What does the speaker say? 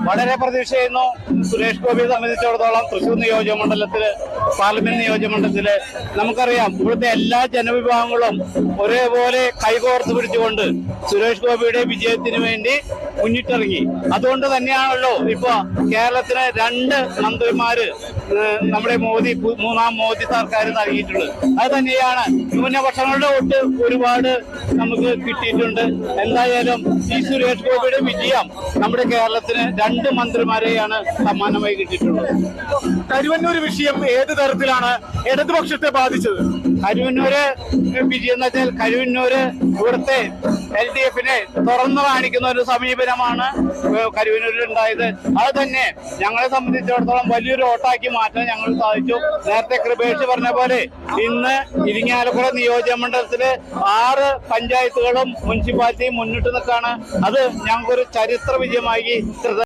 വളരെ പ്രതീക്ഷയുന്നു. സുരേഷ് ഗോപിയെ സംബന്ധിച്ചിടത്തോളം തൃശൂർ നിയോജകമണ്ഡലത്തില്, പാർലമെന്റ് നിയോജകമണ്ഡലത്തില് നമുക്കറിയാം ഇവിടുത്തെ എല്ലാ ജനവിഭാഗങ്ങളും ഒരേപോലെ കൈകോർത്ത് പിടിച്ചുകൊണ്ട് സുരേഷ് ഗോപിയുടെ വിജയത്തിന് വേണ്ടി മുന്നിട്ടിറങ്ങി. അതുകൊണ്ട് തന്നെയാണല്ലോ ഇപ്പൊ കേരളത്തിന് 2 മന്ത്രിമാര് നമ്മുടെ മൂന്നാം മോദി സർക്കാർ നൽകിയിട്ടുള്ളത്. അത് തന്നെയാണ് ന്യൂനപക്ഷങ്ങളുടെ വോട്ട് ഒരുപാട് നമുക്ക് കിട്ടിയിട്ടുണ്ട്. എന്തായാലും ഈ സുരേഷ് ഗോപിയുടെ വിജയം നമ്മുടെ കേരളത്തിന് 2 മന്ത്രിമാരെയാണ് സമ്മാനമായി കിട്ടിയിട്ടുള്ളത്. കരുവന്നൂർ വിഷയം ഏത് തരത്തിലാണ് ഇടതുപക്ഷത്തെ ബാധിച്ചത്? കരുവന്നൂര് വിജയം എന്ന് വെച്ചാൽ കരുവന്നൂര് ഇവിടുത്തെ LDFനെ തുറന്നു കാണിക്കുന്ന ഒരു സമീപനമാണ് കരുവന്നൂരിൽ ഉണ്ടായത്. അത് തന്നെ ഞങ്ങളെ സംബന്ധിച്ചിടത്തോളം വലിയൊരു വോട്ടാക്കി മാറ്റാൻ ഞങ്ങൾ സാധിച്ചു. നേരത്തെ കൃപേഷ് പറഞ്ഞ പോലെ ഇന്ന് ഇരിങ്ങാലക്കുട നിയോജകമണ്ഡലത്തിലെ 6 പഞ്ചായത്തുകളും മുനിസിപ്പാലിറ്റിയും മുന്നിട്ട് നിൽക്കാണ്. അത് ഞങ്ങൾക്കൊരു ചരിത്ര വിജയമായി